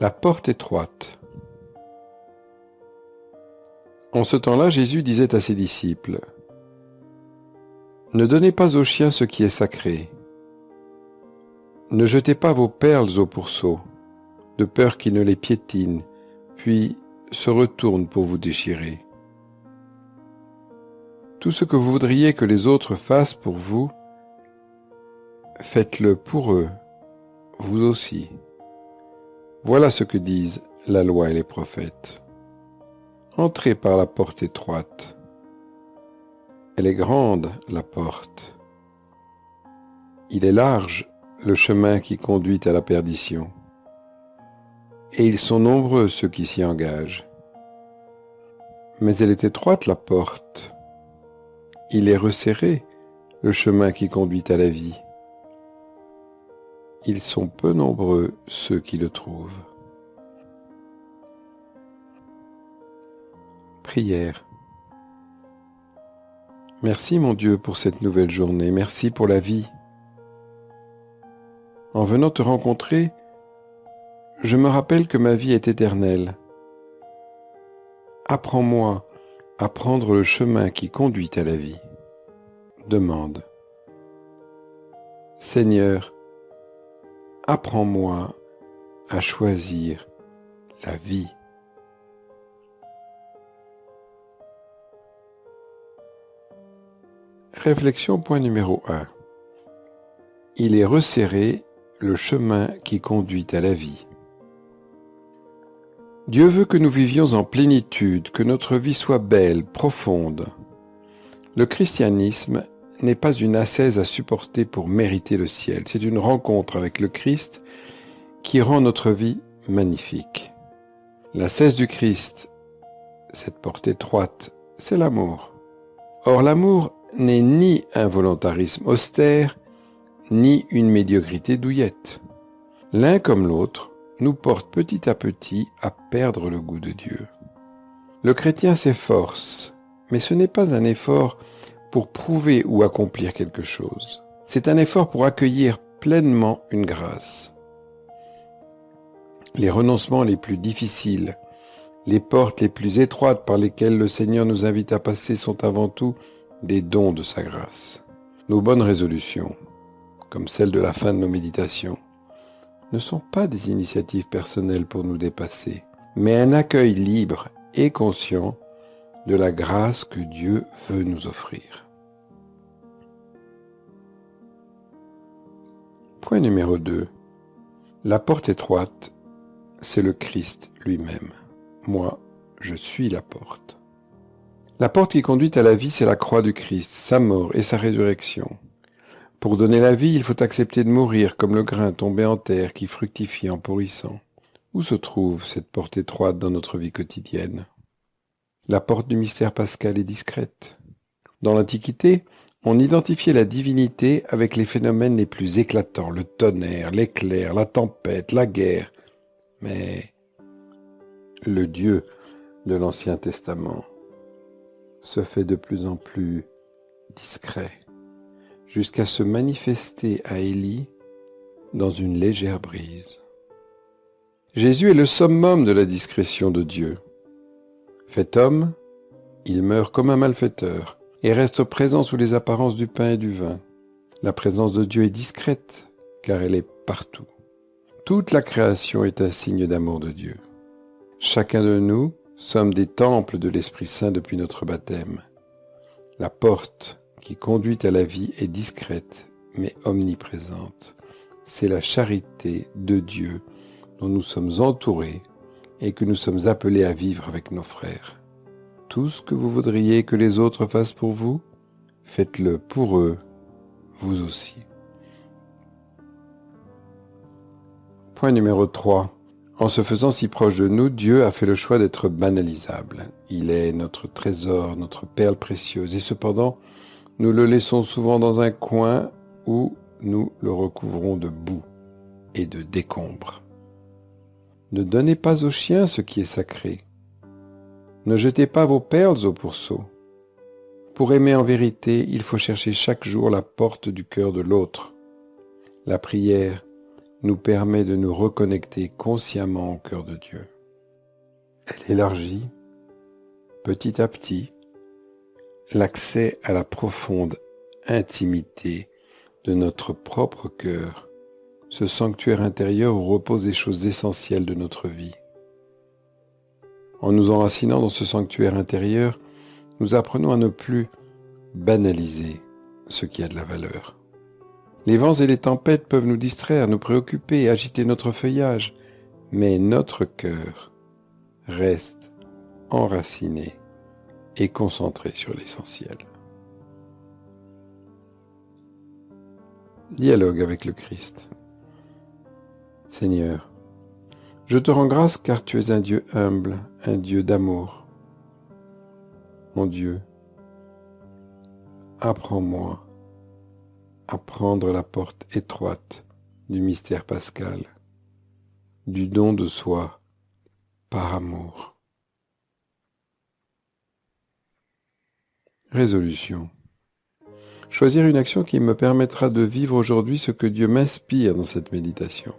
La porte étroite. En ce temps-là, Jésus disait à ses disciples, « Ne donnez pas aux chiens ce qui est sacré. Ne jetez pas vos perles aux pourceaux, de peur qu'ils ne les piétinent, puis se retournent pour vous déchirer. Tout ce que vous voudriez que les autres fassent pour vous, faites-le pour eux, vous aussi. Voilà ce que disent la loi et les prophètes. Entrez par la porte étroite. Elle est grande, la porte. Il est large, le chemin qui conduit à la perdition. Et ils sont nombreux ceux qui s'y engagent. Mais elle est étroite, la porte. Il est resserré, le chemin qui conduit à la vie. Ils sont peu nombreux ceux qui le trouvent. Prière. Merci mon Dieu pour cette nouvelle journée, merci pour la vie. En venant te rencontrer, je me rappelle que ma vie est éternelle. Apprends-moi à prendre le chemin qui conduit à la vie. Demande. Seigneur, apprends-moi à choisir la vie. Réflexion point numéro 1. Il est resserré, le chemin qui conduit à la vie. Dieu veut que nous vivions en plénitude, que notre vie soit belle, profonde. Le christianisme n'est pas une ascèse à supporter pour mériter le ciel, c'est une rencontre avec le Christ qui rend notre vie magnifique. L'ascèse du Christ, cette porte étroite, c'est l'amour. Or l'amour n'est ni un volontarisme austère, ni une médiocrité douillette. L'un comme l'autre nous porte petit à petit à perdre le goût de Dieu. Le chrétien s'efforce, mais ce n'est pas un effort pour prouver ou accomplir quelque chose. C'est un effort pour accueillir pleinement une grâce. Les renoncements les plus difficiles, les portes les plus étroites par lesquelles le Seigneur nous invite à passer sont avant tout des dons de sa grâce. Nos bonnes résolutions, comme celle de la fin de nos méditations, ne sont pas des initiatives personnelles pour nous dépasser, mais un accueil libre et conscient de la grâce que Dieu veut nous offrir. Point numéro 2. La porte étroite, c'est le Christ lui-même. Moi, je suis la porte. La porte qui conduit à la vie, c'est la croix du Christ, sa mort et sa résurrection. Pour donner la vie, il faut accepter de mourir comme le grain tombé en terre qui fructifie en pourrissant. Où se trouve cette porte étroite dans notre vie quotidienne? La porte du mystère pascal est discrète. Dans l'Antiquité, on identifiait la divinité avec les phénomènes les plus éclatants, le tonnerre, l'éclair, la tempête, la guerre. Mais le Dieu de l'Ancien Testament se fait de plus en plus discret, jusqu'à se manifester à Élie dans une légère brise. Jésus est le summum de la discrétion de Dieu. Fait homme, il meurt comme un malfaiteur et reste présent sous les apparences du pain et du vin. La présence de Dieu est discrète, car elle est partout. Toute la création est un signe d'amour de Dieu. Chacun de nous sommes des temples de l'Esprit Saint depuis notre baptême. La porte qui conduit à la vie est discrète, mais omniprésente. C'est la charité de Dieu dont nous sommes entourés et que nous sommes appelés à vivre avec nos frères. Tout ce que vous voudriez que les autres fassent pour vous, faites-le pour eux, vous aussi. Point numéro 3. En se faisant si proche de nous, Dieu a fait le choix d'être banalisable. Il est notre trésor, notre perle précieuse, et cependant, nous le laissons souvent dans un coin où nous le recouvrons de boue et de décombres. Ne donnez pas aux chiens ce qui est sacré. Ne jetez pas vos perles aux pourceaux. Pour aimer en vérité, il faut chercher chaque jour la porte du cœur de l'autre. La prière nous permet de nous reconnecter consciemment au cœur de Dieu. Elle élargit, petit à petit, l'accès à la profonde intimité de notre propre cœur, ce sanctuaire intérieur où reposent les choses essentielles de notre vie. En nous enracinant dans ce sanctuaire intérieur, nous apprenons à ne plus banaliser ce qui a de la valeur. Les vents et les tempêtes peuvent nous distraire, nous préoccuper et agiter notre feuillage, mais notre cœur reste enraciné et concentré sur l'essentiel. Dialogue avec le Christ. Seigneur, je te rends grâce car tu es un Dieu humble, un Dieu d'amour. Mon Dieu, apprends-moi à prendre la porte étroite du mystère pascal, du don de soi par amour. Résolution. Choisir une action qui me permettra de vivre aujourd'hui ce que Dieu m'inspire dans cette méditation.